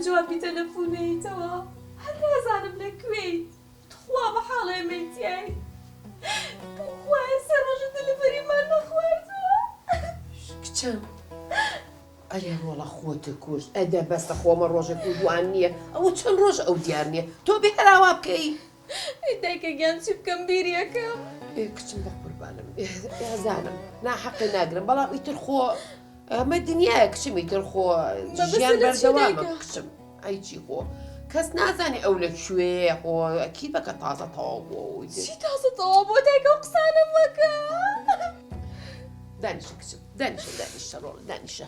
جوابی تەلەفۆنەیتەوە هەر نازانم لەکوێیت تخوا بە حاڵێمەیتیای بخوایە سەر ڕۆژە دەلەڤەریمان نەخواردووە کچم ئەرێ ڕۆڵە خۆتە کوشت ئەدە بەستە خۆمە ڕۆژێک و دوان نییە ئەوە چەند ڕۆژ ئەو دیار نییە تۆ بێراوا بکەی دایکە گیان چی بکەم بیریەکەم کچم بە قوربانم ئێزانم ناحەقی ناگرم بەڵام ئیتر خۆ ئەمە دنیاە کچم ئیتر خۆ ژیان بەردەوامە کچم ئەی چی خۆ کەس نازانێ ئەو لەکوێ خۆ ئەکی بەکە تازە تەواو بۆ چی تازە تەواو بۆ دایکە و قسانم مەکە دانیشە کچم دانیشە ڕۆڵ دانیشە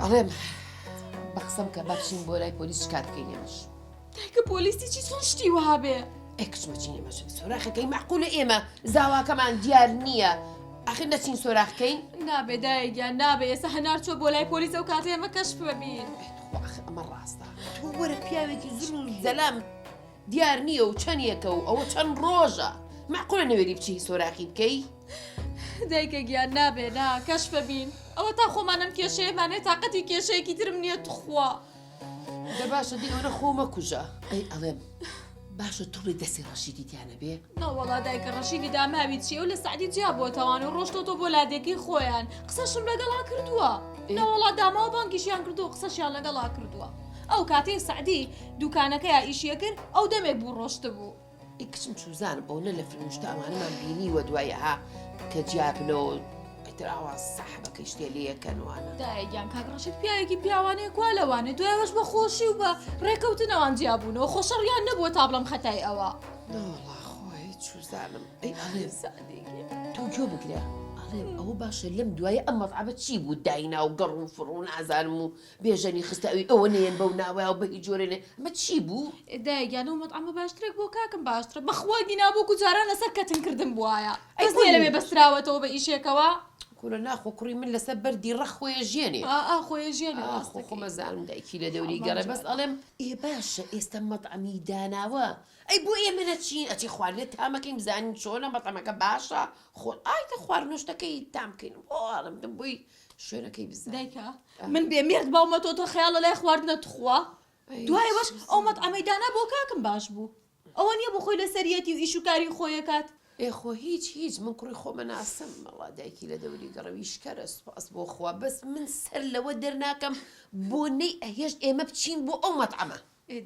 ئەڵێم بە قسەم کە بچین بۆ لای پۆلیس شکات بکەین ئێمەش دایکە پۆلیسی چی چۆن شتی وهابێ ئەی کچمە چین ئێمەش سۆراخەکەی معقولە ئێمە زاواکەمان دیار نییە ئاخر نەچین سۆراخکەین نابێ دایگیان نابێ ئێستا هەنار چۆ بۆ لای پۆلیس ئەو کاتە ئێمە کەشف ببین ئەمە ڕاستە تۆ وەرە پیاوێکی زر و زەلام دیار نییە و چەندیەکە و ئەوە چەند ڕۆژە معقولە نەوێری بچی سۆراخی بکەی دایکە گیان نابێ نا کەشف ببین ئەوە تا خۆمانم کێشەیەمانێ تااقەتی کێشەیەکی ترم نییە توخوا دە باشە دی ئەوە خۆمە کوژە ئەی ئەڵێم باشە توڵی دەستی ڕەشیدی دیانە بێ نەوەڵا دایکە ڕەشیدی داماوی چیە و لە سعدی جیا بۆتەوان و ڕۆشتۆ بۆ لادێکی خۆیان قسەشم لەگەڵا کردووە نەوەڵا داماوە بانکیشیان کردو قسەشیان لەگەڵا کردووە ئەو کاتێ سعدی دوکانەکەی ئیشیە کرد ئەو دەمێک بوو ڕۆشتە بوو ئەی کچم چوزانم بەو نە لە فرمشتە ئەمانەمان بینیوە دوایە ها کە جیابنەوە ئەتراوە سەحبەکەی شتێ لەکەنوانە دایگیان کاکڕەشت پیاوێکی پیاوانەیە کوا لەوانێ دوایەوەش بە خۆشی و بە ڕێکەوتنەوان جیابوونەوە خۆشەڕیان نەبووە تا بڵم خەتای ئەوە ناوەڵا خۆی چوزانم ئەی ئەڵێم تۆ گوێ بگرە ئەڵێم ئەوە باشە لەم دوایە ئەم مەتعەبە چی بوو داینا و گەڕ و فڕ و نازانم و بێژەنی خستە ئەوی ئەوە نێن بەو ناوایە و بە هیچ جۆرێنێ ئەمە چی بوو؟ دایگیان و مەتعەمە باشترێک بۆ کاکم باشترە بەخوا گینابوو و جاران لەسەر کەتن کردن بواە ئەس نیە لەمێ بەستراوەتەوە بە ئیشێکەوە کورە ناخۆ کوڕی من لەسەر بەردی ڕەخۆیە ژێنێ خۆی ژێنێ خۆمە زانم دایکی لە دەوری گەڕێ بەس ئەڵێم ئێ باشە ئێستا مەتعەمی داناوە ئەی بۆ ئێمە نەچین ئەچی خواردنێت تامەکەین بزانین چۆنە مەتعەمەکە باشە خۆ ئایتە خواردنوشتەکەی تام بکەین ئەڵم دەم بۆی شوێنەکەی بزان دایکە من بێمێرد باومە تۆ خەیاڵە لای خواردنە توخوا دوای باش ئەو مەتعەمەی دانا بۆ کاکم باش بوو ئەوە نییە بۆ خۆی لە سەریەتی و ئیش و کاری خۆیەکات ئێخۆ هیچ من کوڕی خۆمە ناسم مەڵا دایکی لە دەوری گەڕەویش کەرە سوپاس بۆ خوا بەس من سەر لەوە دەرناکەم بۆ نەی ئەهێشت ئێمە بچین بۆ ئەو مەتعەمە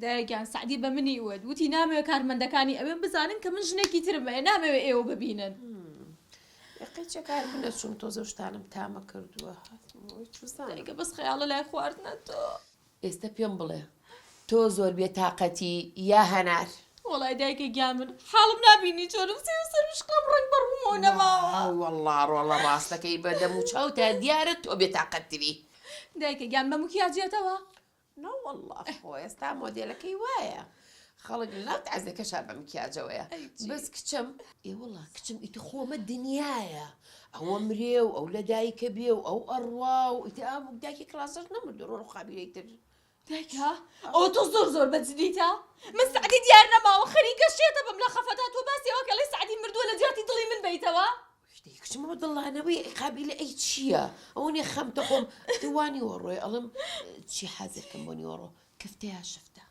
دایگیان سعدی بە منی وت وتی نامەوێت کارمەندەکانی ئەوێن بزانن کە من ژنێکی ترمەیە نامەوێت ئێوە ببینن قیچە کار بنە چوم تۆزە شتانم تامە کردووە دایکە بەس خەیاڵە لای خواردنە تۆ ئێستا پێم بڵێ تۆ زۆر بێ تااقەتی یا هەنار وڵای دایکە گیان من حاڵم نبینی چۆنم سەرشقام ڕنگ بەڕبوومەوە نەماوە وەڵڵا ڕۆڵە ڕاستەکەی بەدەم و چاوتە دیارە تۆ بێ تااقەتتری دایکە گیان بە مکیاجێتەوە نەوەڵڵا خۆ ئێستا مۆدێلەکەی وایە خەڵک لەناو تەعزەکەشا بە مکیاجەوەیە بەس کچم ئێوەڵا کچم ئیتە خۆمە دنیاە ئەوە مرێ و ئەو لە دایکە بێ و ئەو ئەڕوا و ئیتە دایکی کلاسەش نەمرد ڕۆ خابیرەیتر دایکە ئەو تۆ زۆر بەجدیتە من سعدی دیار نەماوە خەریکە شێتە بم لە خەفەتات و باسی ئەوە کە لەی سعدی مردووە لە جیاتی دڵی من بیتەوە کچمەوە دڵانەوەی قابلە ئەی چییە ئەوە نیە خەمتە خۆم دوانی وەڕۆی ئەڵم چی حەزەکەم بۆ نیوەڕۆ کفتەیە شفتە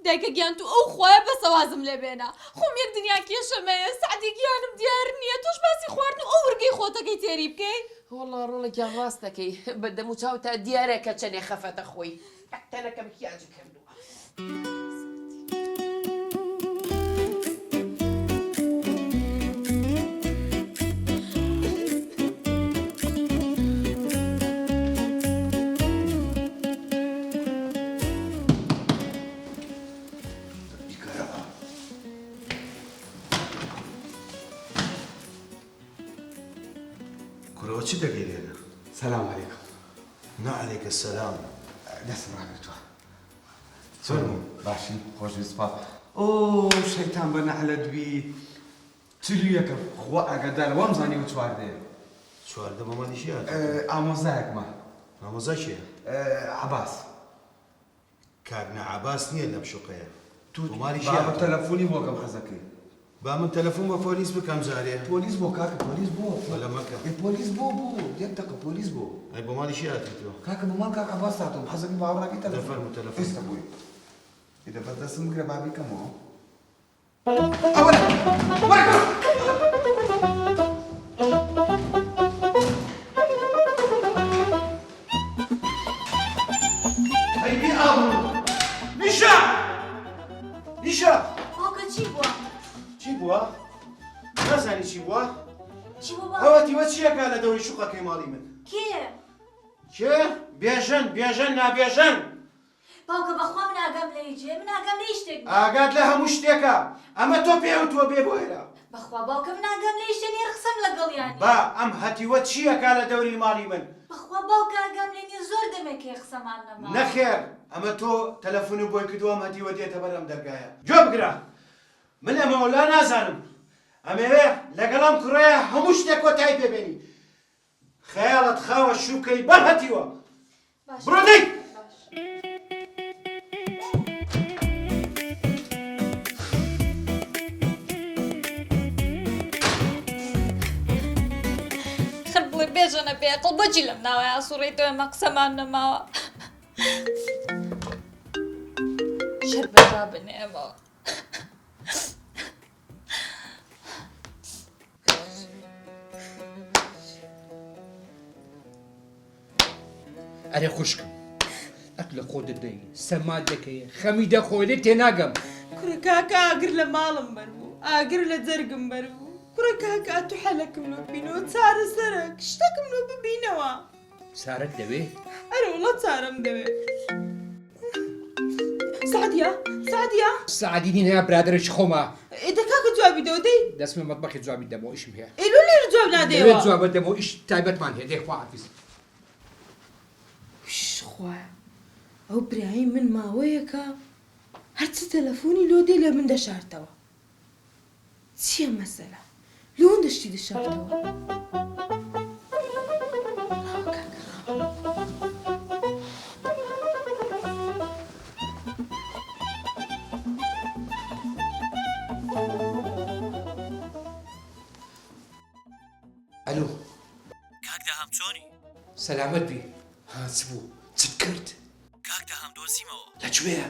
دایکە گیان تو ئەو خۆیە بەسەوازم لێ بێنە خۆم یەک دنیا کێشەمەیە سعدی گیانم دیار نییە تۆش باسی خواردن و ئەو ورگەی خۆتەکەی تێری بکەی وەڵڵا ڕۆڵێکیان ڕاستەکەی بەدەم و چاوتە دیارە کە چەندێ خەفەتە خۆی تەنەکە مکیاجی کردووە كرة وش دقيقة هنا؟ السلام عليكم. وعليك السلام. دەستم ڕاگرتووە. چۆن باشی خۆشی سوپاس. ئۆ شەیتان بە نەحلەت بی چلوویەکە خوا ئاگادار وەمزانی و چواردەیە. چواردە مامانیشیات؟ ئامۆزایەکمە. ئامۆزا چییە؟ عەباس. کاکنە عەباس نییە لەم شوقەیە. با بە تەلەفۆنی بۆ گەم حەزەکەی. با من تەلەفۆن بە پۆلیس بکەم جارێ پۆلیس بۆ کاکە پۆلیس بۆ وەلە مەکە پۆلیس بۆ یەک دقە پۆلیس بۆ ئەی بۆ ماڵی شی هاتیتەوە کاکە بۆ ماڵ کاک عەباس هاتووم حەزەکەم باوەڕاکی دەفەرموو تەلەفۆن. ئێستا بووی ئیدە بەدەستم بگرە با بیکەمەوە ئەوەنە وەرە ئەیبی ئابوو نیشە نیشە باوکە چی بووە؟ چی بووە؟ نازانی چی بووە؟ چی بووە؟ ئەوە دیوە چیەکە لە دەوری شوقەکەی ماڵی من؟ کێ؟ کێ؟ بێژن بێژن نابێژن باوکە بەخوا من ئاگام لە هیچێ من ئاگام لە هیچ شتێک ئاگات لە هەموو شتێکە ئەمە تۆ پێوتووە بێ بۆ هێرا بەخوا باوکە من ئاگام لە هیچ شتێ نییە قسەم لەگەڵ یانی با ئەم هەتیوە چیەکە لە دەوری ماڵی من؟ بەخوا باوکە ئاگام لێ نییە زۆر دەمێکێ قسەمان نەما نەخێر ئەمە تۆ تەلەفۆن بۆی کردووەم هەتیوە دێتە بەرەم دەرگایە جۆ بگرە من ئەمەوە لا نازانم ئەمەوێ لەگەڵام کوڕەیە هەموو شتێک کۆتایی پێبێنی خەیاڵت خاوە شوکەی بەم هەتیوە بڕۆ دەی خەر بڵێ بێژەنە بێقڵ بەجی لەم ناوای ئاسوڕێتەوە ئێمە قسەمان نەماوە شەر بەجا بنێمەوە ئەرێ خوشکم ئەک لە خۆ دەدەی سەمات دەکەی خەمی دەخۆیدە تێناگەم کوڕە کاکە ئاگر لە ماڵم بەربوو ئاگر لە جەرگم بەربوو کوڕە کاکە تو حەلەکم لۆ بینەوە چارە سەرک شتەکم لۆ ببینەوە سارەت دەوێ ئەرە وڵە چارەم دەوێت سعدیە سعدیە سعدی نین هەیە برادرێکی خۆمە ئێدە کاکە جوابی دەوە دەی دەستمە مەتبەخی جوابی دەمەوە ئیشم هەیە ئێلۆ لێرە جواب دەوێت نادەیەوە جوابە دەمەوە ئیش تایبەتمان هەیە دەی خواحافیز خوایە ئەو برایی من ماوەیەکە هەرچ تەلەفۆنی لۆ دێ لە من دەشارتەوە چییە مەسەلە لۆ دەشتی دەشارتەوە ئەلو کاک داهام چۆنی؟ سەلامەت بی هاچ بوو چت کرد کاک داهام دۆزیمەوە لەکوێیە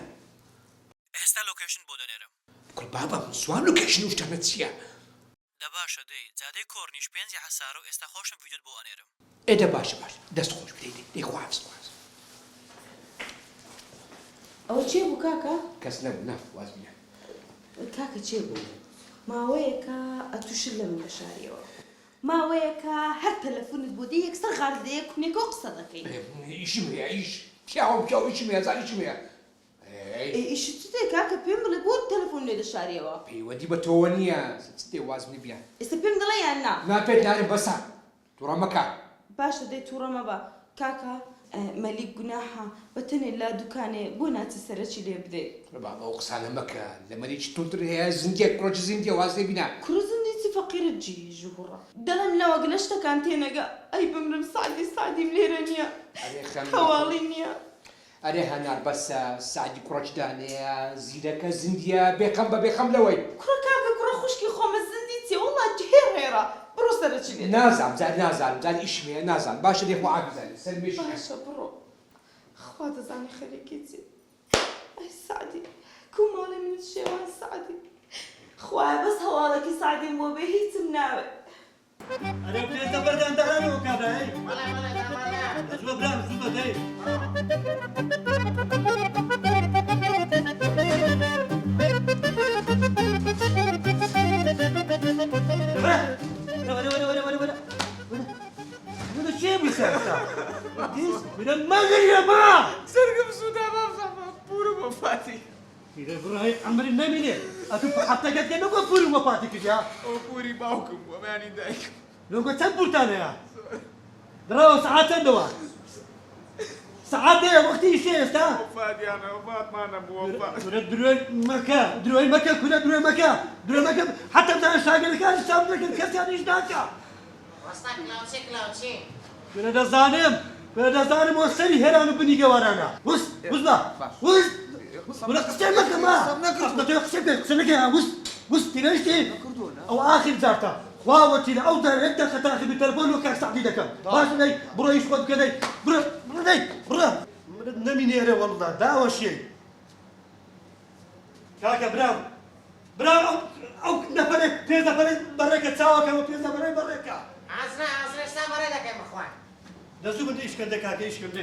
ئێستا لۆکیشن بۆ دەنێرم قوربابە سوان لۆکیشن و شتەمە چییە دە باشە دەی جادەی کۆرنیش پێنجی حەسارە و ئێستا خۆشم ڤیدیۆت بۆ ئەنێرم ئێدە باشە باش دەست خۆش بدەی دەی خواحافیز خواحافیز ئەو چێ بوو کاکە کەس نەبوو نا واز بینە کاکە چێ بوو ماوەیەکە ئەتوشت لە من بەشاریەوە ماوەیەکە هەر تەلەفۆنت بۆ دێ یەکسەر غاردەیە کونێکەوە قسە دەکەی ئیشم هەیە ئیش پیاوە پیاو ئیشم هەیە زان ئیشم هەیە ئیشت دێ کاکە پێم بڵێ بۆ تەلەفۆن لێ دەشاریەوە پەیوەندی بە تۆوە نییە دێ وازمی بیان ئێستا پێم دەڵێ یان نا ناپێت نارم بەسە تووڕە مەکە باشە دەی تووڕەمە بە کاکە مەلیک گوناحە بەتەنێ لا دوکانێ بۆ ناچی سەرەکی لێ بدێ بابا ئەو قسانە مەکە لە مەریکی تۆتر هەیە زیندێک کڕۆکی زیندێ واز لێ بینە کوڕ زندی فەقیرت جی ژوهڕە دەڵێم لەوە گەلە شتەکان تێنەگە ئەی بمرم سعدیم لێرە نییە هەواڵی نییە ئەرێ هەنار بەسە سعدی کوڕەچدانەیە زیرەکە زیندیە بێخەم بە بێخەم لەوەی کوڕە کاکە کوڕە خوشکی خۆمە زندی چێ وڵا هێر هێرە بڕۆ سەرەکی لێ نازانم نازانم زان ئیشم هەیە نازانم باشە دێ خۆ ئاگزانێ سەرمێش باشە بڕۆ خوا دەزانی خەریکی چی ئەی سعدی کو ماڵی من شێوان سعدی خوایە بەس هەواڵێکی سعدیم بۆ بێ هیچم ناوێت ئەرێ پێتە بەردان دەغانەوە کابرای زوە برام زوە دەی چێ بسەرتا منە مەگریە ما سەرگم سوودا بابزەمە پورە وەفاتی پیرە بڕای ئەمری نەمینێ ئەتو حەتەکەت کە نەگۆ پوری وەفاتی کردیا ئەو پوری باوکم وەمانی دایکم لۆگۆ چەند پورتانەیە درەوە سەعاتەندەوە سەعات دەیە وەختی ئیشێ ئێستا وەفاتیانە وەفاتمانە بوو وەفات درۆی مەکە کورە درۆی مەکە حتا بزانە شاگەرەکانی چاپ دەکەن کەسیان هیچ ناکە کورە دەزانم بۆ سەری هێران و بنی گەوارانە وست بە وست ورە قسەی مەکە ما بە تۆ قسە نەکەیان وست وستی نەیشتی ئەو ئاخر جارتە خواوەتی لە ئەو دار هێک دەخە تاخی تەلەفۆن و کاک سعدی دەکەم باش دەی بڕۆ هیچ خۆت بکە دەی بڕۆ دەی بڕۆ نەمینێرە وەڵڵا داوەشێ کاکە براو ئەو نەفەرێک پێ دەفەرێت بەڕێکە چاوەکەمە پێ دەفەرێت بەڕێکە ئازرا ئازرێشتا بەڕێ دەکەم بخوان دەزوو بن ئیشکەندە کاکە ئیشکەندێ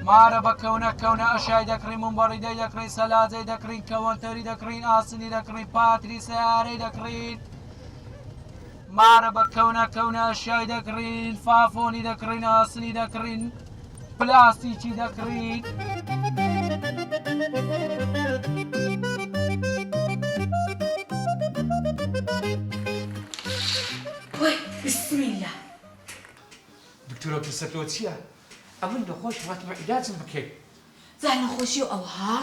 مارە بە کەونە ئەشای دەکڕین منبەڕیدەی دەکڕین سەلاجەی دەکڕین کەوەنتەری دەکڕین ئاسنی دەکڕین پاتری سیارەی دەکڕین مارە بە کەونە ئەشای دەکڕین فافۆنی دەکڕین ئاسنی دەکڕین پلاستیکی دەکڕین وای بسمیلە دکتۆرە پرسەکەەوە چییە؟ ئەمن دەخۆش هاتمە عیلاجم بکەیت زار نەخۆشی و ئەوها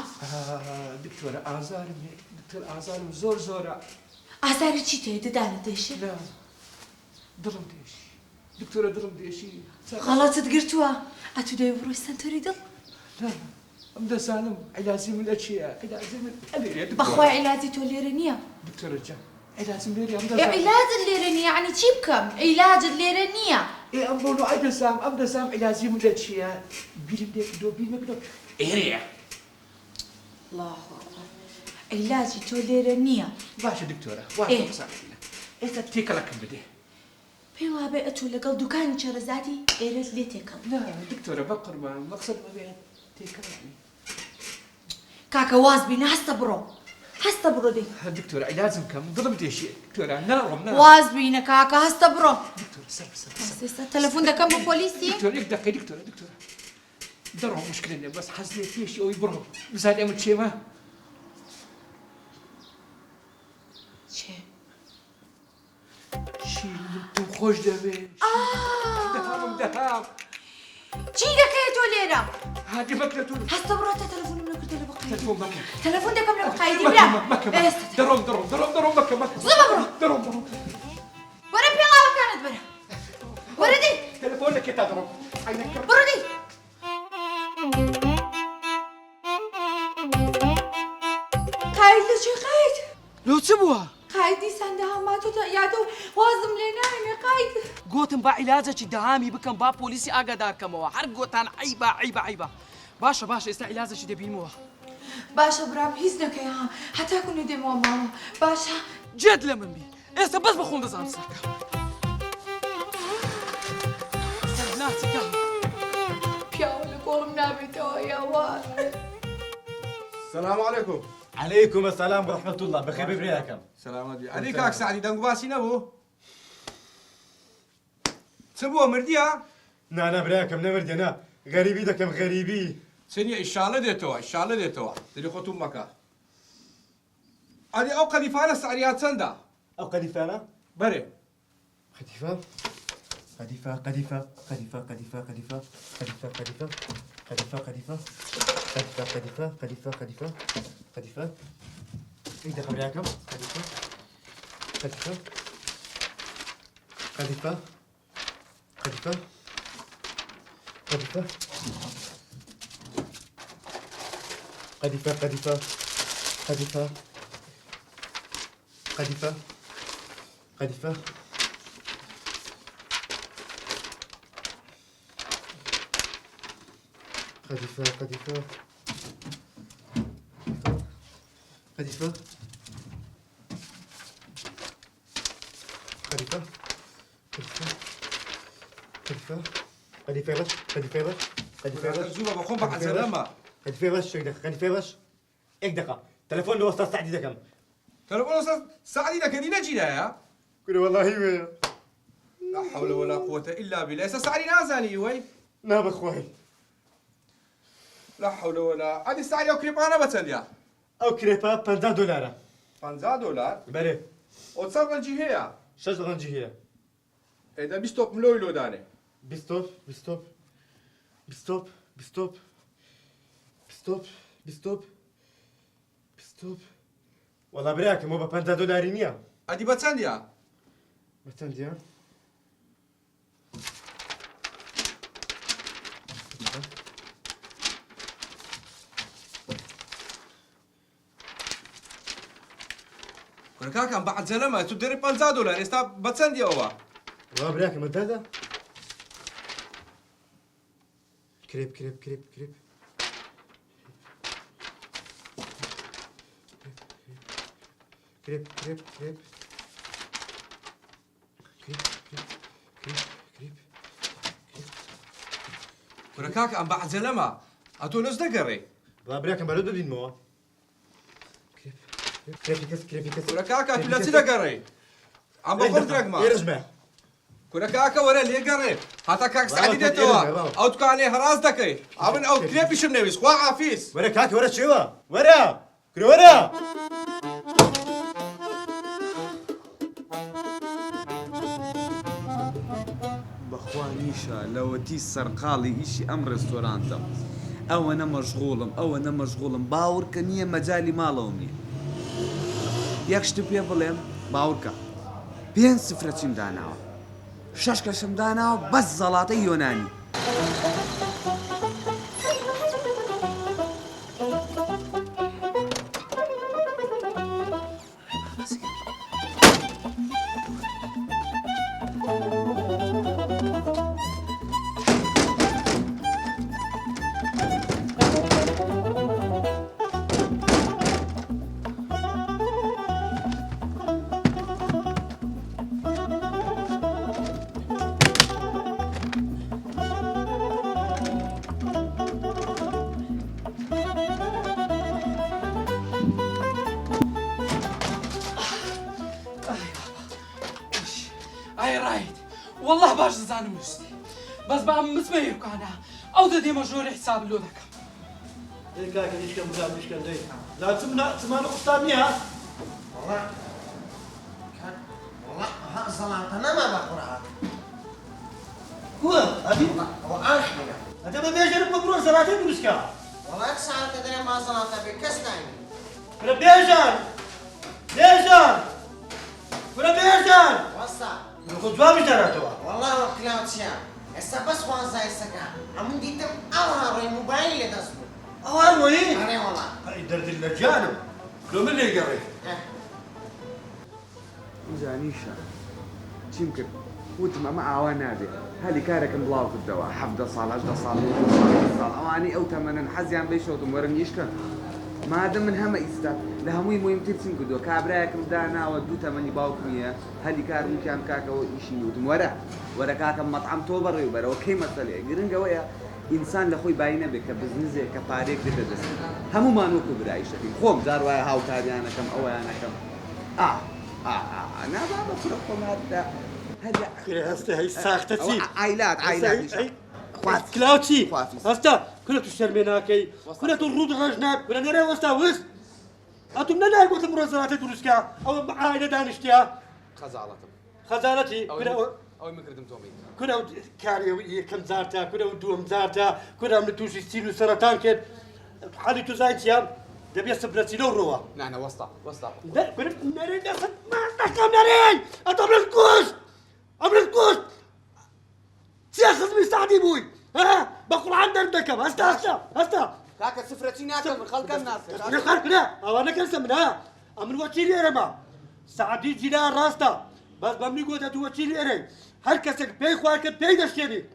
دکتۆرە ئازارم دکتۆر ئازارم زۆرە ئازاری چی تێ ددانە دێشێ دڵم دێشی دکتۆرە دڵم دێشی غەڵەتت گرتووە ئەتو دەی بڕۆی سنتەری دڵ ئەم دەزانم عیلاجی من لە چییە عیلاجی من ئەلێرێ بەخوای عیلاجی تۆ لێرە نییە دکتۆرە جان عیلاجم لێرێ ئەم عیلاجت لێرە نییە یعنی چی بکەم عیلاجت لێرە نییە ئەم بۆ ئەم دەزانم عیلاجی من لە چییە بیرم لێکردۆ بیرمەکردۆ ئێرەیە الله عیلاجی تۆ لێرە نییە باشە دکتۆرە ئێستا تێکەڵەکەم بدێ پێم وابێ ئەتۆ لەگەڵ دوکانی چەرەزاتی ئێرەت لێ تێکەڵ دکتۆرە بە قوربان مەقسەد بەبێت تێکەڵی کاکە واز بینە هەستە بڕۆ دەی دکتۆرە عیلاجم کەم دڵم دێشی دکتۆرە ناڕۆم واز بینە کاکە هەستە بڕۆ دکتۆرە سەر ئێستا تەلەفۆن دەکەم بە پۆلیسی دکتۆر یەک دقیقە دکتۆرە دەڕۆ مشکلە نیە بەس حەز لێ پێشی ئەوی بڕۆ بزانێ ئەمە چێمە چێ شیرین تۆ خۆش دەوێت دەهام چی دەکەی تۆ لێرە هادی مەکرە تۆ هەستە بڕۆتە تەلەفۆنم نەکردە لە بەقەیدی تەلەفۆن مەکە تەلەفۆن دەکەم لە بەقەیدی برا ئێستا دەڕۆم مەکە زڵە بڕۆ دەڕۆم وەرە پێڵاوەکانت بەرە وەرە دەی تەلەفۆن لەکێ تا دەڕۆم بڕۆ دەی قاید لە چی قاید لۆ چ بووە؟ قاید دیسان دەهاماتۆ یادە وازم لێ ناوێنێ قاید گوتم با عیلاجێکی دەهامی بکەم با پۆلیسی ئاگادارکەمەوە هەر گۆتان عیبە باشە ئێستا عیلاجێکی دەبینمەوە باشە برام هیچ نەکەی ها هەتاکو نەدێمەوە ماوە باشە جێت لە من بی ئێستا بەس بە خۆم دەزانم سەرکە ناچەکەم پیاوە لە گۆڵم نابێتەوە یاوار السلام عليكم عليكم السلام ورحمة الله بخير ببرياكم سلامات بي عليك كاك سعدي دنگ باسی نەبوو چ بووە مردیە؟ نا برياكم نمردي نا غريبي دكم غريبي چنیە ئیشاڵە دێتەوە دەری خۆتون مەکە ئەدی ئەو قەلیفانە سعریات چەندە؟ أو قديفانا بەرێ قديفة قديفة قديفة قديفة قديفة قديفة قديفة قديفة قديفة قديفة قديفة قديفة قديفة قديفة انت خبرياكم قديفة قديفة قديفة قديفة قديفة قديفة قديفة قديفة قديفة قديفة قديفة قديفة قديفة قديفة قديفة قديفة باش قديفة باش قديفة باش زوبە بە خۆم بە حەزەرەمە قديفة باش شو دقيقة قديفة باش ايك دقيقة تلفون لو استاذ سعدي دكم تەلەفۆن سعدی دەکەنی نەجیرایە؟ قولي والله ويا لا حول ولا قوة إلا بالله ئێستا سعدی نازانی وەی؟ نا بخوي لا حول ولا ئەدی سعدی ئەو کریپانە بەچەندە؟ او كريبا 50 دولار $50 بله ئەو چەند ڕەنجی هەیە؟ 6 رنجي هي ئێدە 20 ملۆی لۆدانێ بستوب بستوب بستوب بستوب بستوب بستوب بستوب والله براك مو ب 50 دولار نيا ئەدی بەچەندە؟ بتنديا کاکەم بەعجە لەمە تو دەری 50 دلار ئێستا بەچەندیەوە؟ وا براکەم مەدادا کرێپ کرێپ کرێپ کرێپ کرێپ کرێپ کرێپ کورە کاکە ئەم بەعجە لەمە ئەتۆ لەس دەگەڕێ وا براکەم بەرەو دەدینمەوە کرێپی کەس کرێپی کەس کورە کاکە تو لە چی دەگەڕێ؟ ئەم بە خۆم درەگمە ێرەژمە کورە کاکە وەرە لێگەڕێ هەتا کاک سعدی دێتەوە ئەو توانێ هەراز دەکەی ئەون ئەو کرێپیشم نەویست خوا عافیز وەرە کاکە وەرە چێوە وەرە کرێ وەرە بەخوانیشە لەوەتی سەرقاڵی ئیشی ئەم ڕێستۆرانتە ئەوە نەمەشغوڵم ئەوە نەمەشغوڵم باوڕکە نییە مەجای ماڵەوە نییە یەک شت پێ بڵێم باوڕکە 5-0 چیم داناوە 6 کەشم داناوە بەس زەڵاتەی یۆنانی ئای ڕایت والله باش دەزانم وستی بەس بە ئەم مزمە یێکانە ئەو دەدێمە ژۆرە حساب لۆ دەکەم کاکە نیشکەم بزار نیشکەم دەی لا چمانە قوستان نییە والله زەڵاتە نەما بە قورعان کووە ئەبی ئەوە ئاشکرا ئەدە بە بێژەرم بە بڕۆ زەڵاتەی دروستکە والله ساعتە دەرێ ما زەڵاتە بێ کەس ناینی برە بێژان بێژان برە بێژان وەستا خۆ جوابی داراتەوە والله وە کلااوچیە ئێستا بەس خوازای سەکە هەموو دیتم ئەوها ڕێی موبایل لێ دەست بوو ئەوان وەی ئەرێ وەڵا دەردل لە جانم لۆ من لێگەڕێ زانیشە چیم کرد وتم ئەمە ئاوا نابێت هەلی کارێکم بڵاو کردەوە 17 ساڵ 18 ساڵ ساڵ ئەوانەی ئەو تەمەنن حەزیان بێ شەوتم وەرە نیشکە مادەم من هەمە ئیستا لە هەمووی مهمتر چیم کردووە کابرایەکم داناوە دوو تەمەنی باوکم نیە هەلی کارم کام کاکەوە ئیشی وتم وەرە کاکەم مەطعەم تۆ بەڕێوبەرەوە کەی مەسەلەیە گرنگەوەیە ئینسان لە خۆی بای نەبێت کە بزنزێک کە پارێک دێتە دەست هەمومان وەکو برایی شەکەین خۆم جار وایە هاوکاریانەکەم ئەوەیانەکەم نابا بە کوڕە خۆماردا هەستە هەی ساختە چی عیلات کلااو چی هەستا کورە تو شەرمێ ناکەی کورە تو ڕوود ڕەش ناک کورە نەرێ وەستا وست ئەتوم نەنای گوتم بڕۆ زەڵاتەی دروستکە ئەوە عایلە دانیشتیا خەزاڵەتم خەزانەتی ئەوەی مکردم تۆمی کورە کاری یەکەم جارتە کورە دووەم جارتە کورە لە تووشی سیل و سەرەتان کرد حالی تو زای چیام دەبێت سبرەچی لەو ڕۆوە نانە وەستا نەرێ دەست دەکەم نەرێ ئەتە برن کوشت ئەبرن کوشت چیە خزمی سعدی بووی بە قورعان دەرد دەکەم هەستا کاکە سفرەچی ناکەم من خەڵکەم ناسێت خەڵکنا ئەوانە کەسە منە ئەمن وەچی لێرەمە سعدی جیلا ڕاستە بەس بە منی گۆتە تو وەچی لێرەی هەر کەسێک پێی خوار کرد پێی دەشتێنیت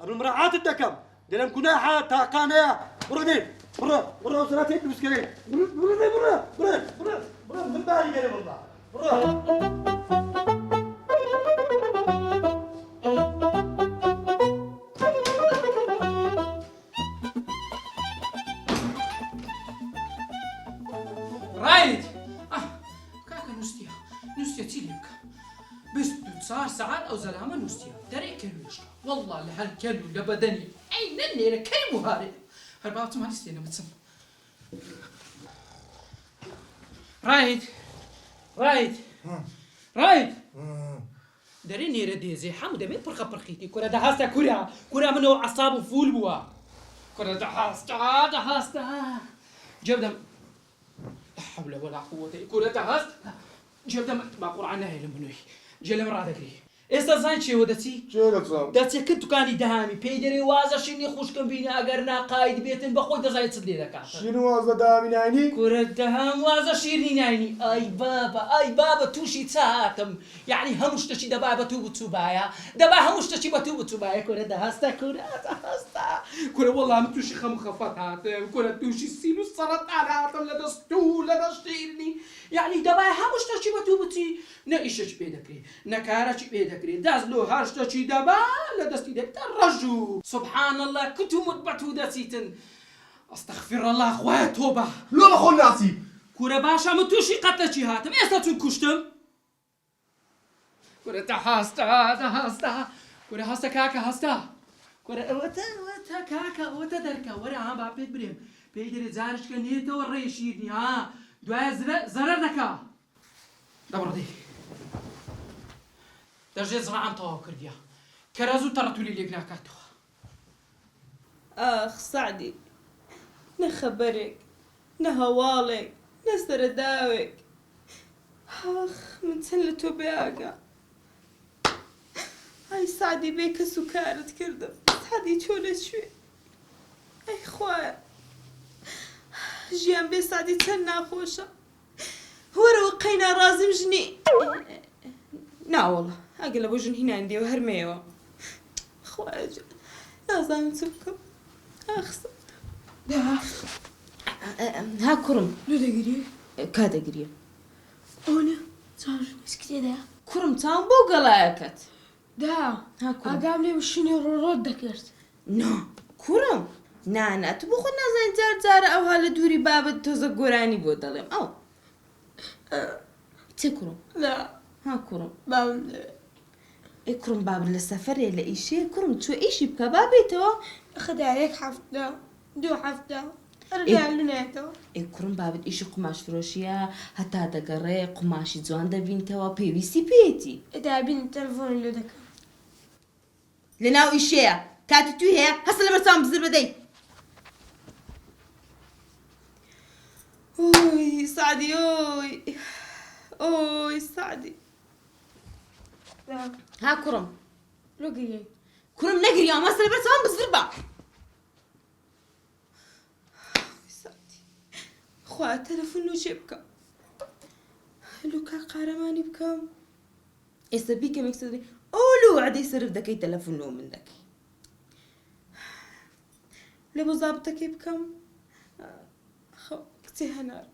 ئەمن مراعاتت دەکەم دەرم گوناحە تاقانەیە بڕۆ زەڵاتەی دروستکەرێ بڕۆ من باری گەرێ وەڵڵا بڕۆ ڕایت کاکە نووسە چی لێ بکەم 24 ساعات ئەو زەلامە نووسە دەرێ کەلوشکە وەڵڵا لە هەر کەل و لە بەدەنی ئەی نەنێرە کەی وهارێ هەر باوتم هەستێنە بچم ڕایت دەرێ نێرە دێزێ هەموو دەبێت پڕخەپڕخیتی کورە دەهاستە کورە منەوە عەساب و فول بووە کورە دەهاستە جەودەم لا حول ولا قوة كورة هست جبت ما قرآن هاي لمنوي جل مرة ذكري ئێستا زان چێوە دەچی چێ دەچم دەچێت دوکانی داهامی پێی دەرێ وازە شینی خوشکم بینە ئەگەر ناقاید بێتن بەخۆی دەزای چت لێ دەکات شیر وازە دامینانی کورە دەهام وازە شیرنی ناینی ئای بابە تووشی چا هاتم یعنی هەموو شتێکی دەبا بە تو بچووبایە دەبا هەموو شتێکی بە تو بچووبایە کورە دەهەستا کورە دەهەستا کورە وەڵام تووشی خەم خەفەت هاتم کورە تووشی سین و سەرەتان هاتم لە دەست و لە دەست شیرنی یعنی دەبای هەموو شتێکی بە تو بچی نە ئیشەش پێ دەکرێت نە کارەکی پێ دەکرێت دەست لۆ هەر شتێکی دەبا لە دەستی دەبتە ڕەژوو سوبحان الله کتومت بە تو دەچیتن ئەستەغفر الله خوایە تۆبە لۆ بە خۆ ناسی کورە باشە من تووشی قەتەکی هاتم ئێستا چون کوشتم کورە دەهەستا کورە هەستە کاکە هەستا کورە ئەوەتە کاکە ئەوەتە دەرکە وەرە ها با پێت برێم پێی دەرێت جارشکە نێتەوە ڕێی شیرنی ها دوایە زەرەر دەکا دەبڕدی دەژێت زڕعام تەواو کردیە کەرەز و تەڕەتولی لێک ناکاتەوە ئاخ سعدی نە خەبەرێک نە هەواڵێک نە سەرەداوێک ئاخ من چەند لە تۆ بێئاگا ئای سعدی بێ کەس و کارت کردم سعدی چۆ لەکوێ ئەی خوایە ژیان بێ سعدی چەند ناخۆشە وەرەوە قەینا ڕازیم ژنی ناوەڵە ئەگە لە بۆ ژن هینان دێوە هەرمەیەوە خوایە نازانم چ بکەم ئاخسە ها کوڕم لێ دەگیری کا دەگریە ئەوە چاژکرێدا کوڕم چاوم بۆ گەڵایەکەت دا ئاگام لێ شوێنی ڕۆڕۆت دەکرد نا کوڕم نانا تو بۆ خۆ نازانین جار جارە ئەوها لە دووری بابەت تۆزە گۆرانی بۆ دەڵێم ئەو چێ کوڕم لا ها کوڕم باوم ئێ کوڕم بابن لە سەفەرێ لە ئیشێ کوڕم چۆ ئیشی بکە بابێتەوە خدا یەک هەفتە دوو هەفتە ئەرجان لونێتەوە ئێ کوڕم بابت ئیشی قماش فرۆشیە هەتا دەگەڕێ قماشی جوان دەبینتەوە پێویستی پێێتی ئەدابین تەلەفۆنی لێ دەکەم لە ناو ئیشەیە کاتی توی هەیە هەستە لە بەرچاوم بزر بەدەی ئۆی سعدی ئۆی سعدی ها کوڕم لۆگەیە کوڕم نەگری ئەمە لە بەرچاوم بزر بە خوا تەلەفۆن نوچێ بکەم لوکا قارەمانی بکەم ئێستا بیکەم یەکسەر ئۆلو عادەی سرف دەکەی تەلەفۆن لۆ من دەکەی لێ بۆ زابتەکەی بکەم کچێ هەنار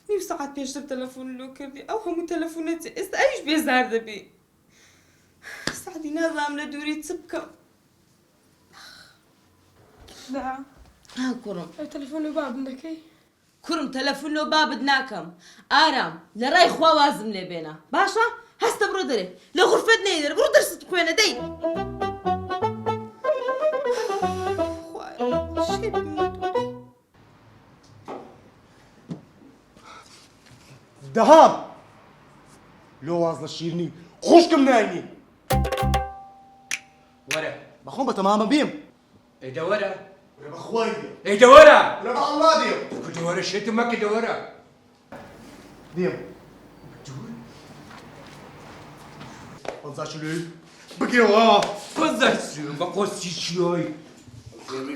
نیو سەعات پێشتر تەلەفۆن لۆ کردی ئەو هەموو تەلەفۆنەت ئێستا ئەویش بێزار دەبێ سعدی نازانم لە دووری چ بکەم دا ها کوڕم ئەو تەلەفۆنی بابم دەکەی کوڕم تەلەفۆن لۆ بابت ناکەم ئارام لە ڕای خوا وازم لێ بێنە باشە هەستە بڕۆ دەرێ لە غورفەت نەیدەر بڕۆ دەرست بخوێنە دەی دەهام لۆ واز لە شیرنی خوشکم ناینی وەرە بەخۆم بە تەمامە بیم ئەیدە وەرە بەخوای ئەیدە وەرە لە ئەڵڵا دێم کردە وەرە شێتم مەکردە وەرە دێم پەنجا لێ بگرەوە بەزەرسیون بە قۆسی چیۆی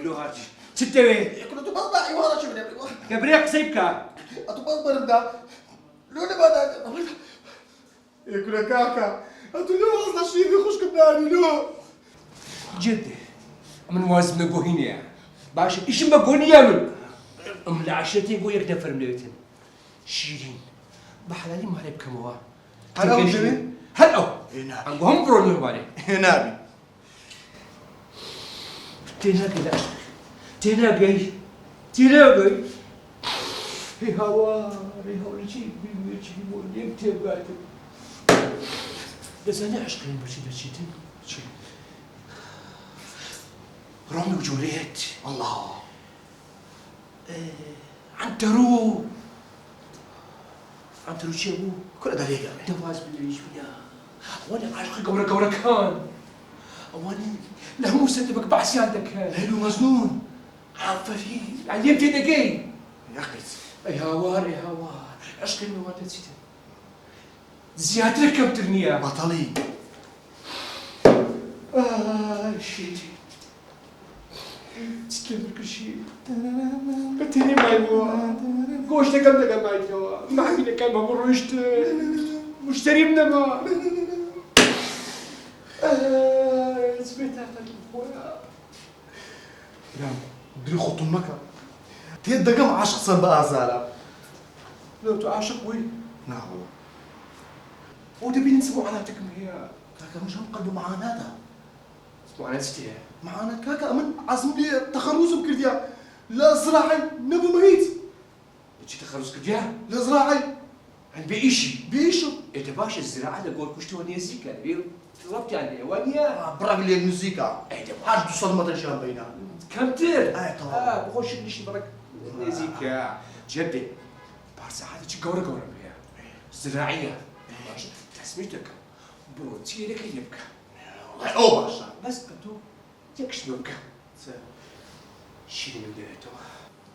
لۆ هاتی چت دەوێت تو بەڵ بەعیوانە چ بدەم دەبرێ قسەی بکە ئەتو بەڵ بەرمدا لۆ لە بادا ئێکورە کاکە ئەتو لۆ واز لە شیرنی خوشکم نانی لۆ جدێ من وازم لە گۆهینەیە باشە ئیشم بە گۆنیە من ئەم لە عشرەتی بۆ یەک دەفەرم لەوێتن شیرین بە حەلالی مارێ بکەمەوە هەر ئەو دەوێت هەر ئەو ئەنگۆ هەم بڕۆ نوێوارێ نابی تێناگەی لە عشق تێناگەی تێناگەی هی هاوارێ هەوڵەکی بیوێکی بۆ لێم تێبگاتم دەزانێ عشقین بەچی دەچیتن چی روميو وجولييت الله عنترو شي ابو كل هذا ليه دواز بالليش بيا وانا عاشق قورة كان وانا له موسى تبك بعسيانتك ليلو مجنون عفريت علمت دقي يا اخي اي هوار عشقي ما تنسيت زيادة كم ترنيا بطلي شيتي تسلم كل شيء بتني مايمو قوش تكم دقا مايتو ما عمينا كان ما مروشت مشتري من ما سمعتها خويا نعم دري خطو مكة تيد دقم عاشق صن بقى زالة لو تعاشق وي نعم والله وتبي نسمو عناتك هي كاكا مش هم قلبوا معاناتها اسمو عناتك معانا كاكا أمن عزم لي تخرج بكرديا لا زراعي نبو مهيت تجي تخرج كديا لا زراعي عن بيشي بيشو انت باشا الزراعه لقول كشتو نيزيكا ربطي عليه وانيا برا لي الموسيقى ايه ده هاش دو صدمة شام بينا كمتر طبعا بخش ليش برك نيزيكا جدي بارسا هذا شي قورة بها زراعيه باشا تسميتك بروتي لك يبكى أو باشا بس كنتو يكش نبكى شيل من ديرتو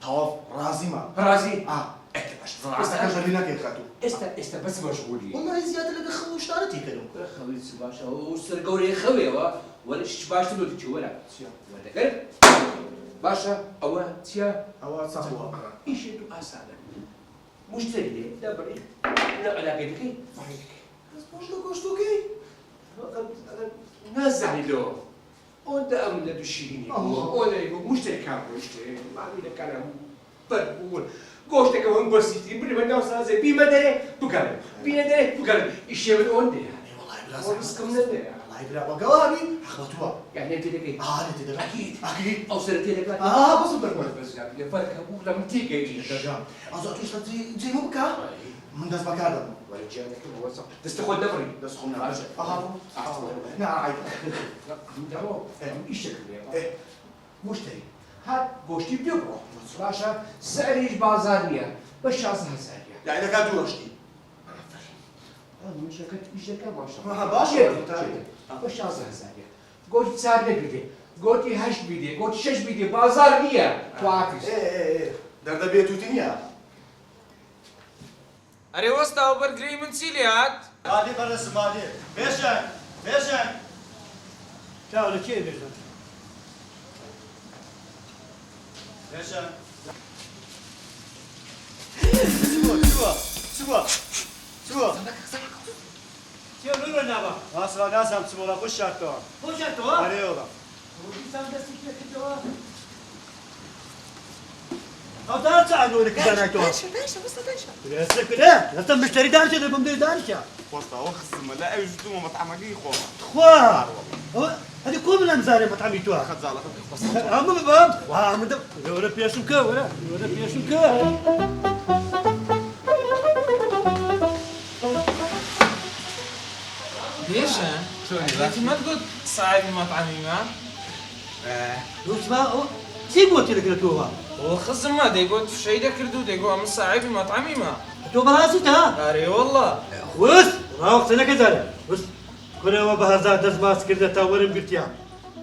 طواف رازمة رازي انت باشا بس كان خلينا كيف خاتو استا بس مشغولين والله زيادة لك خو اشتريتي كانوا خوي باشا وسر قوري خوي ولا شش باش تلو تجي ولا ولا غير باشا او تيا أو صفوة ايش انتو اسانا مشتري لي دبري لا على قدك بس باش لو كوشتو كي نازعني له وانت امن لدشيني ولا يقول مشتري كام مشتري ما عندي لك انا بربول قوشتك وين بسيتي بلي ما نوصل زي بي مدري بقال بي مدري بقال الشيء من اون ده والله ورزقك من ده الله يبلع وقواني أخبطوها يعني انت لك انت دقا اكيد او سنتين لك بس بدك بس يعني فرق ابوك لما تيجي دقا أزوج زي مبكا من داس بكادم ورجالك هو صح تستخدم دبري بس خمنا نعم عيب دابا ايش شكل مشتري هات قوشتي بيبرو باشا سعريش بازارية باش شازها سعرية يعني كان دوشتي من شركة بشركة ما شاء ما الله باشا باش شازها سعرية قوشت سعر بيدي قوتي هش بيدي قوتي شش بيدي بازار نية توافيس ايه درد بيتو تنيا أري وسطا وبرجري من سيليات مالي برس مالي بيشن تعالوا كيف بيجن بيشن سوا كيف نقول النبا اصلا ناسم سمولا خوش شرطو خوش انتوا علي والله او تعال تساعدوني كذا نايتوا باشا بس باشا لا انت مشتري دارشة ده بمدير دارشة وسطا وخصم لا أي جدوم مطعمك يخو خوا هذه كل من المزارع مطعميتوها خد زالة بس هم بام وهم ده ولا بيشم كا ولا بيشم كا ليش انت ما تقول صاحب المطعمي ما وش ما سيبوا تلك التوها وخزم ما ديقول في شيء كردو ديقول من صاحب المطعمي ما تو براسيتها أري والله وس راوق سنة كذا وس كنا ما بهزار دز ماس كذا تاورم قلتيا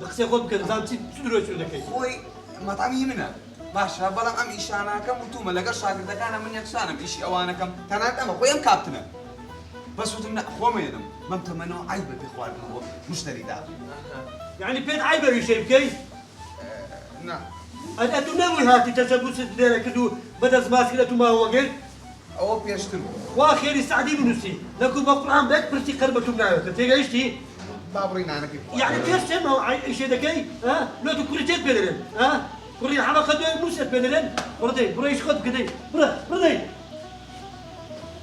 بقسي خود كذا زامتي تدرو شو ذكي خوي مطعمي منا باشا بلام أم إيشانا كم وتوما لقى شاكر دكانا من يكشانا بإيشي أوانا كم تنات أما خوي أم كابتنا بس وتمنا خو ما يدم ما متمنو عيبة بإخوان هو مشتري دار يعني بيت عيبة يشيب كي نعم أنا ناوي هاتي تسبوس الدنيا كدو بدز ماس كذا تو ما هو قلت أو بيشترو واخير سعدي بنفسي لكم بقران بيت برتي قربة بنايو تيجي ايشتي بابرينا أنا كيف يعني كيف سمعوا ايش ذكي ها لو تكون جيت بدلن ها كوري حما خدوا موسى بدلن بردي بريش خد كدي بردي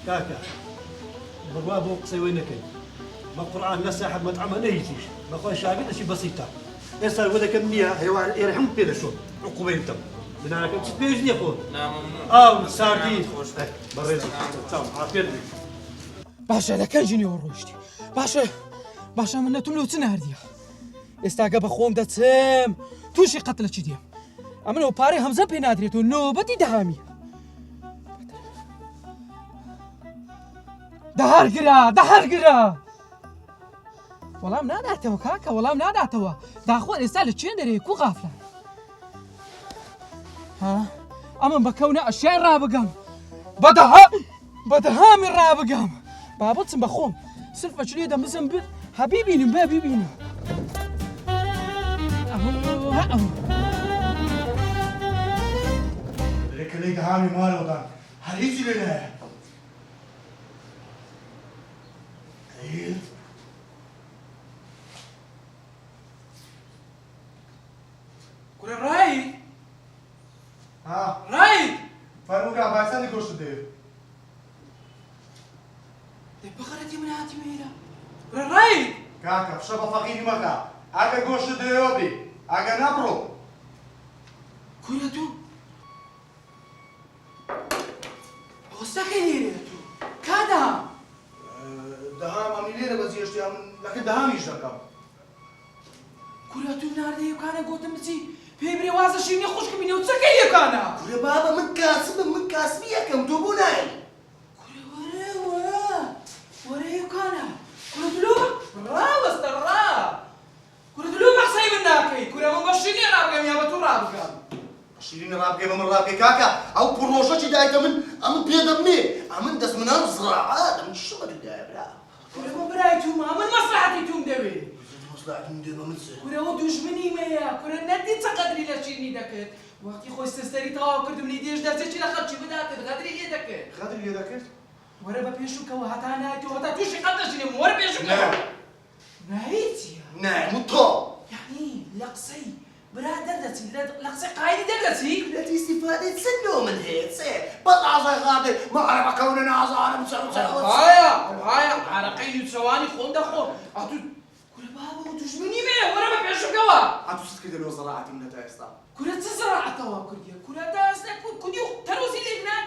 كاكا بابو قصي وينك ما قران لا صاحب مطعم لا يجيش ما قول شاغل شيء بسيطه يسال وذا كميه حيوان يرحم بينا شو عقوبه يتم من انا كنت بيجني يقول نعم ممنون ساردين بريز تمام عافيه باشا لەکەن ژنی ڕۆشتی باشە من نەتون لەوچ ناردیە ئێستاگە بە خۆم دەچم تووشی قەت لە چی دێم ئەمنەوە پارەی هەمزە پێ نادرێتەوە نۆبەتی دەهامیە دەهارگرا وەڵام ناداتەوە کاکە وەڵام ناداتەوە داخۆن ئێستا لە چێن دەرێ کو غافلان ها ئەمن بەکەونە ئەشیای ڕابگەم بەدەهامی ڕابگەم بابەتم بە خۆم سلفەچ لێ دەمزم بێت هەبیبینم بە بیبینم لكن ليك هامي مال وطن هريجي لنا ايه كره راي ها راي فرموكا بايسان يقول شدير دي بخرتي من هاتي ميلا كره راي كاكا بشبه فقيري مكا اگه گوش دیوبی اگه نبرو كره تو وستكيني تو كذا دهام امني ليره بزيشتي لكن دهام يشتكى كره تو ناردي وكان قوت مسي بيبري وازا شيني خوشك مني وتسكي كان كره بابا من كاسبيه كم توبوناي كره ورا كان كره دلوب را واسترا كره دلوب احسن منك كره من بشيني رابقه يا بتو رابقه شيرين رابقه من رابقه كاكا او بروجه دايته من بيدمني امن دس من الزراعه من شو بدي داير كره من برايتو ما من مصلحتي دوي مصلحتي ندير ما منسى كره ودوش مني ميا كره ندي تقدري لشيني دكت وقتي خوش تستري تاو كرد مني ديش درتي لا خدشي بدات غادري يدك غادر يدك ورا بيشو كو هتانا تو هتا توشي قدرشني ورا بيشو نعم نهيتي نعم مطو يعني لقصي برا دردتي لقصي قايدي دردتي التي استفادة سنو من هيك سي بطع زي غادر ما اعرف كوننا عظارة هايا عرقيني ثواني خون دخون اتو كل بابا وتوش مني مين ورا بيشو كوا اتو سكيد لو زراعتي من تايستا كل تزرع توا كل داسنا كل يوم تروزي لي هناك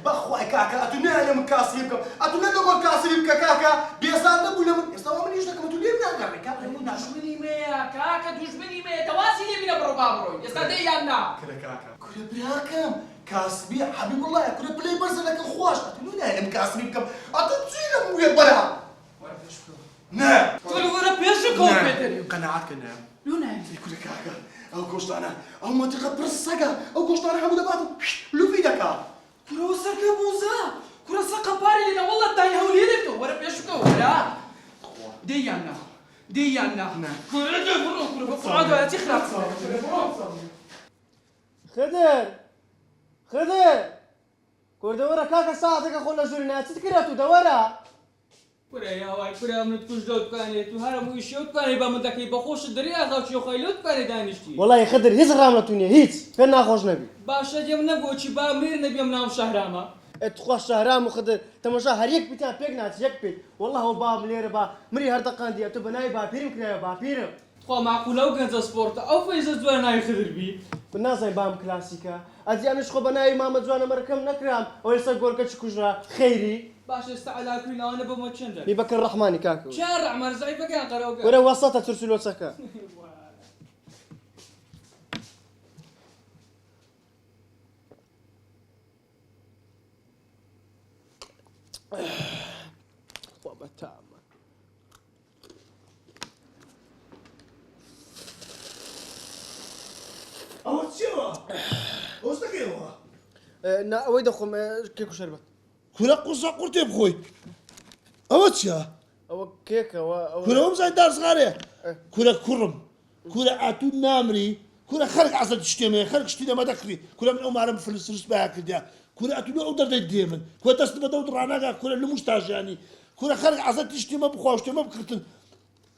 بخواي كاكا اتو نانا مكاسبكم اتو نانا نقول كاسبك كاكا بيسان نقول من يستوى من يشتك ما تولي من هناك كاكا دوش مني ميا كاكا دوش مني ميا توازي لي من برو بابروي يستدي يانا كلا كاكا كل براكم كاسبي حبيب الله كل بلاي برز لك خوش اتو نانا مكاسبكم اتو تسينا مويا برا ورا بيشو نعم تقول ورا بيشو كوا بيتري قناعتك نعم لونا كل كاكا او قشط انا او ما تقبر السقا او قشط انا حمود باتو لو في دكا كرو سكا بوزا كرو سكا باري لنا والله تاي هوليدتو ورا بيشو ورا ديانا كرو كرو قعدوا تخرب خضر كرد ورا كاكا ساعتك خلا جورنا تذكرته دورا كرا يا واي كرا من تكوش دوت كاني تو هرم ويشوت كاني بمدكي بخوش الدريا غاوشي خيلوت كاني دانشتي والله خضر هيز راملتوني هيت فين خوش نبي باشا جم نبو چي با مير نبي منام شهراما تخوش شهرام وخضر تماشا هر يك بتاع بيغنات يك بيت والله هو باب ليره با مري هر دقان دي تو بناي با بيرم كلا با بيرم خو معقول لو كنت سبورت او فيز زوانا يخدر بي بالناس بام كلاسيكا ادي انا شخو بناي ماما زوانا مركم نكرام او يسا قول كشكوجرا خيري باشا استعلا كوينا انا بموتشندر بيبكر الرحماني كاكو شارع مرزعي بقى قراوقه ورا وسطها ترسلوا سكا بابا تام او تشيوا وستكيوا نا ويد اخو كيكو شربت كل قصة قلت بخوي او تشيا او كيكه كل هم زي دار صغاريه كل كرم كل اتو نامري كل خلق عصا تشتمي خلق شتينا ما دخلي كل من امار فلوس باك ديا كل اتو نو در ديمن كل تست بدو دراناغا كل اللي مشتاج يعني كل خلق عصا تشتمي بخوش تما بكرتن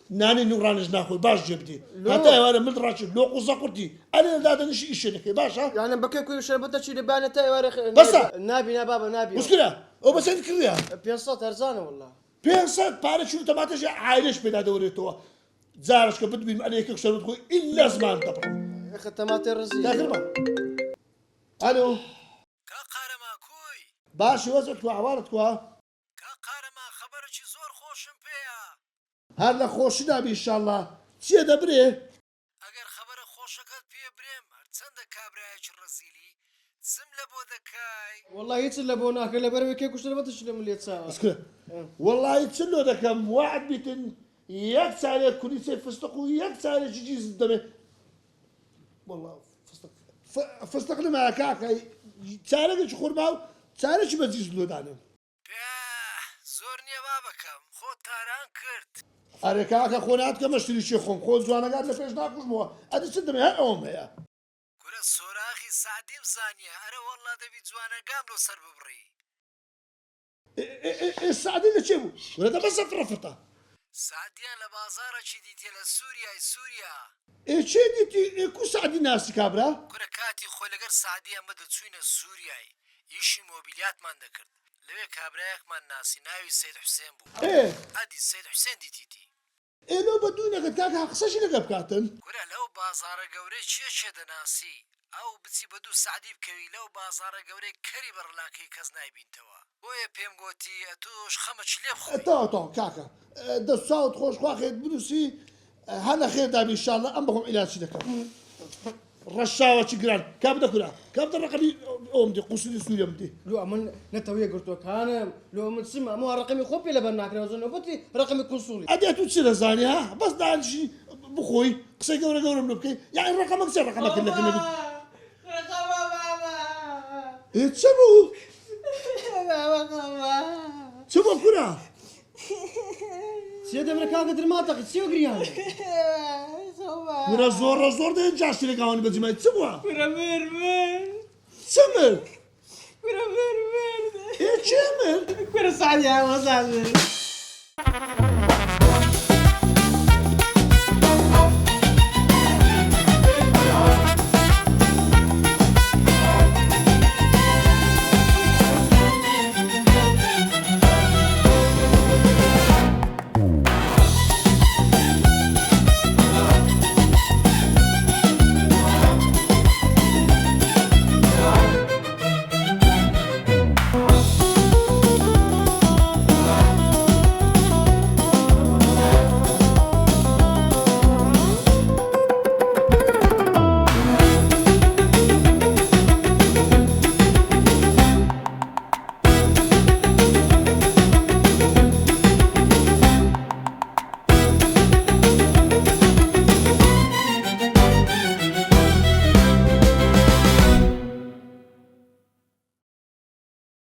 ناني نورانج ناخذ باش جبتي حتى وانا من راشد لو قصة قلتي انا لا نشي الشركه باشا يعني بكيكو شربت شي لبانه تاي ورخ بس نابي نا بابا نابي مشكله او بس نذكرها بيصات ارزانه والله بينسات بارش شو تماتش عايش بين دوريتو زارش كبد بين عليك شرط خوي الا زمان طبعا يا اخي تماتي رزي تقريبا الو كقارما كوي باش وزعت وعوارتكو كقارما خبرك زور خوشم بيا هذا خوشنا ان شاء الله شي دبري اگر خبر خوشكت بي بريم ارتسند كابرايش الرزيلي تسم لبودكاي والله يتسلبونا كل بروي كيكو شربت شلم اللي تساوى اسكت والله يتسلو ده كم واحد بيتن يكس عليه كل شيء فستق ويكس عليه جيز الدم والله فستق لما كاكا تسالك شخور ماو تسالك بزيز له دانم بيا زورني بابكم خود كاران كرت ئەرێ کاکە خۆ ناتکە مەشتریشی خۆم خۆ جوانەگات لە پێش ناکوژمەوە ئەدی چ دەمێ ئەوم هەیە گورە سۆراخی سعدیم زانیە ئەرە وەڵا دەبی جوانەکان لۆ سەر ببڕی سعدی لە چێ بوو ورەدە بەسە فرەفرتە سعدیان لە بازارەکی دیتێ لە سووریای سووریا چێ دیتی کو سعدی ناسی کابرا گورە کاتی خۆی لەگەر سعدیان بە دەچوینە سووریای ئیشی مۆبیلیاتمان دەکرد لەوێ کابرایەکمان ناسی ناوی سید حوسێن بوو ئەدی سید حوسێن دیتیتی ئێلۆ بە دوو نەکەت کاکە قسەشی لەگە بکاتن گورە لەو بازارە گەورەی چێ دەناسی ئەو بچی بە دوو سعدی بکەوی لەو بازارە گەورەی کەری بەڕلاکەی کەس نایبینتەوە بۆیە پێم گوتی ئەتۆش خەمەچ لێ بخۆی تاو کاکە دەساوت خۆشخواخێت بنووسی هەنە خێردابی ئینشاڵڵا ئەم بەخۆم ئیلاچی دەکەم ڕەشاوەکی گران کام دەکورا کام دە ڕقەمی ئەوم دی قوسوری سووریەم دی لو ئەمن نەتەوەیە گرتوەکانم لۆ من سم ئەمە ڕقمی خۆ پێ لەبەر ناکرێنەوەتی ڕقمی کنسولی ئەدێت و چ دەزانی ها بەس دانیشی بخۆی قسەی گەورەم لە بکەی یاعی ڕقەمە چێ ڕقەمەکە لەکە نەبێت چ بوو چ بۆ کورا چێ دەبرە کاکە درماتەقی چێ گریان کورە زۆر دێن جاشتی لەگەوانی بەجمای چ بووە چ مرد چێ مرد سعدی هەوەسان